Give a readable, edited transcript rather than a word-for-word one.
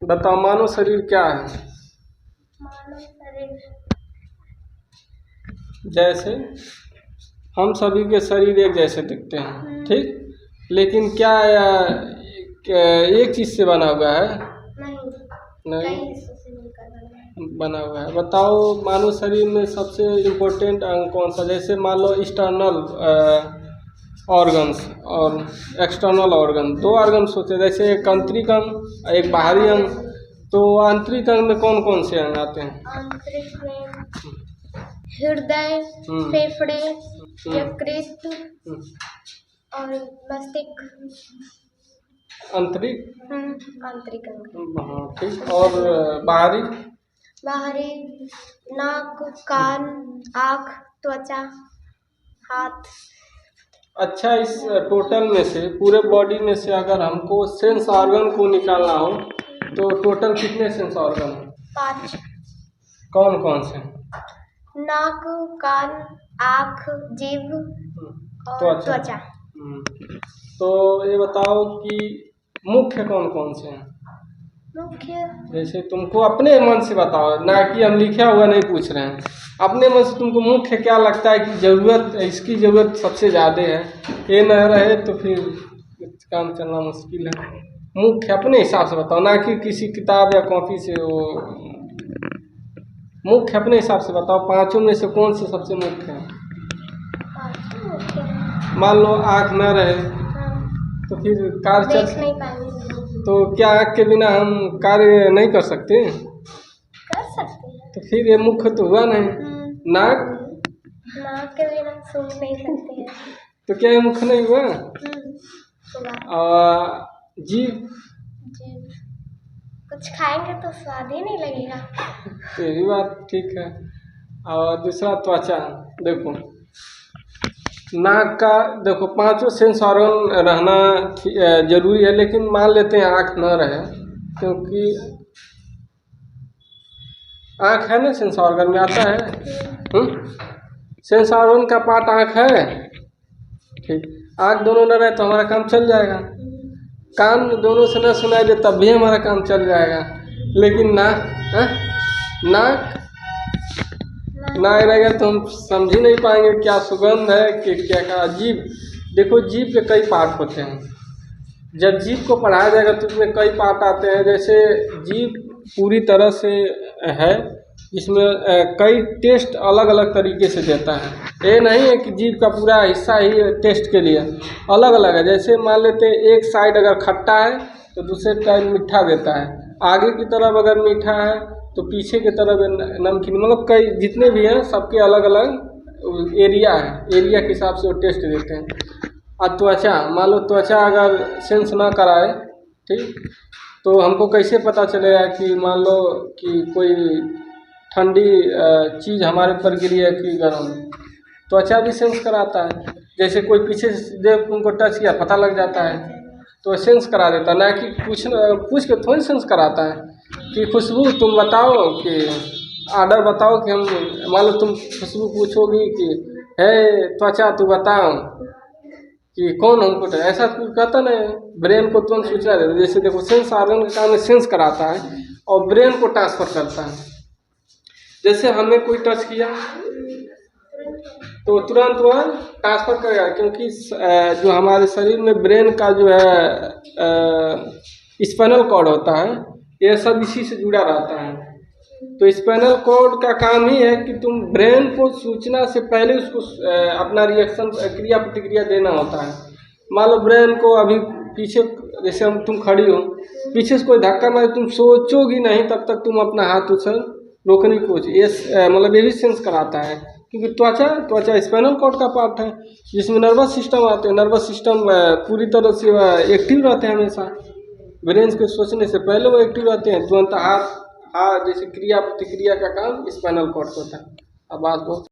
बताओ, मानव शरीर क्या है? मानव शरीर जैसे हम सभी के शरीर एक जैसे दिखते हैं, ठीक, लेकिन क्या एक चीज से बना हुआ है? नहीं, नहीं कई हिस्सों से मिलकर बना हुआ है। बताओ, मानव शरीर में सबसे इम्पोर्टेंट अंग कौन सा? जैसे मान लो एक्सटर्नल ऑर्गन्स और एक्सटर्नल ऑर्गन, दो ऑर्गन्स होते हैं, जैसे एक आंतरिक अंग एक बाहरी अंग। तो आंतरिक अंग में कौन कौन से अंग आते हैं? आंतरिक में हृदय, फेफड़े, यकृत और मस्तिष्क। आंतरिक आंतरिक अंग। हाँ, ठीक। और बाहरी? बाहरी नाक, कान, आँख, त्वचा, हाथ। अच्छा, इस टोटल में से, पूरे बॉडी में से अगर हमको सेंस ऑर्गन को निकालना हो तो टोटल कितने सेंस ऑर्गन हैं? 5। कौन कौन से? नाक, कान, आँख, जीभ और त्वचा। तो ये बताओ कि मुख्य कौन कौन से हैं? मुख्य जैसे तुमको अपने मन से बताओ, ना कि हम लिखा हुआ नहीं पूछ रहे हैं। अपने मन से तुमको मुख्य क्या लगता है कि ज़रूरत, इसकी ज़रूरत सबसे ज़्यादा है, ये न रहे तो फिर काम चलना मुश्किल है। मुख्य अपने हिसाब से बताओ, ना कि किसी किताब या कॉपी से। वो मुख्य अपने हिसाब से बताओ, पांचों में से कौन से सबसे मुख्य है? मान लो आँख न रहे तो फिर कार्य देख नहीं पाएंगे। तो क्या आँख के बिना हम कार्य नहीं कर सकते? कर सकते हैं। तो फिर ये मुख्य तो हुआ नहीं। नाक के बिना सूंघ नहीं सकते हैं। तो क्या ये मुख्य नहीं हुआ? जीभ कुछ खाएंगे तो स्वाद ही नहीं लगेगा। तो ये भी बात ठीक है। और दूसरा त्वचा, देखो नाक का, देखो पांचों सेंस ऑर्गन रहना जरूरी है, लेकिन मान लेते हैं आँख न रहे, क्योंकि आँख है ना सेंस ऑर्गन में आता है। सेंस ऑर्गन का पार्ट आँख है, ठीक। आँख दोनों न रहे तो हमारा काम चल जाएगा। कान दोनों से न सुनाई दे तब भी हमारा काम चल जाएगा, लेकिन नाक ना रहेगा तो हम समझ ही नहीं पाएंगे क्या सुगंध है कि क्या का। जीभ, देखो जीभ के कई पार्ट होते हैं। जब जीभ को पढ़ाया जाएगा तो उसमें कई पार्ट आते हैं। जैसे जीभ पूरी तरह से है, इसमें कई टेस्ट अलग अलग तरीके से देता है। ये नहीं है कि जीभ का पूरा हिस्सा ही टेस्ट के लिए अलग अलग है। जैसे मान लेते हैं एक साइड अगर खट्टा है तो दूसरे साइड मीठा देता है, आगे की तरफ अगर मीठा है तो पीछे की तरफ नमकीन। मतलब कई जितने भी हैं सबके अलग अलग एरिया है, एरिया के हिसाब से वो टेस्ट देते हैं। और त्वचा, मान लो त्वचा अगर सेंस ना कराए, ठीक, तो हमको कैसे पता चलेगा कि मान लो कि कोई ठंडी चीज़ हमारे ऊपर गिरी है कि गर्म? त्वचा भी सेंस कराता है। जैसे कोई पीछे से तुमको टच किया पता लग जाता है, तो सेंस करा देता है। ना कि पूछ के थोड़ी सेंस कराता है कि खुशबू तुम बताओ, कि ऑर्डर बताओ, कि हम मान लो तुम खुशबू पूछोगी कि है त्वचा तू बताओ कि कौन हमको, ऐसा कुछ कहता नहीं। ब्रेन को तुरंत सूचना देता है। जैसे देखो सेंस ऑर्गन का काम सेंस कराता है और ब्रेन को ट्रांसफर करता है। जैसे हमें कोई टच किया तो तुरंत वह ट्रांसफर करेगा, क्योंकि जो हमारे शरीर में ब्रेन का जो है स्पाइनल कॉर्ड होता है, ये सब इसी से जुड़ा रहता है। तो स्पाइनल कॉर्ड का काम ही है कि तुम ब्रेन को सूचना से पहले उसको अपना रिएक्शन, क्रिया प्रतिक्रिया देना होता है। मान लो ब्रेन को अभी पीछे, जैसे तुम खड़ी हो, पीछे से कोई धक्का मारे, तुम सोचोगी नहीं तब तक तुम अपना हाथ उसे रोकने की कोशिश, ये मतलब ये भी सेंस कराता है। क्योंकि त्वचा स्पाइनल कॉर्ड का पार्ट है, जिसमें नर्वस सिस्टम आते हैं। नर्वस सिस्टम पूरी तरह से एक्टिव रहते हैं हमेशा। ब्रेन के सोचने से पहले वो एक्टिव रहते हैं। तुरंत हाथ जैसे क्रिया प्रतिक्रिया का काम स्पाइनल कॉर्ड होता है। अब बात बहुत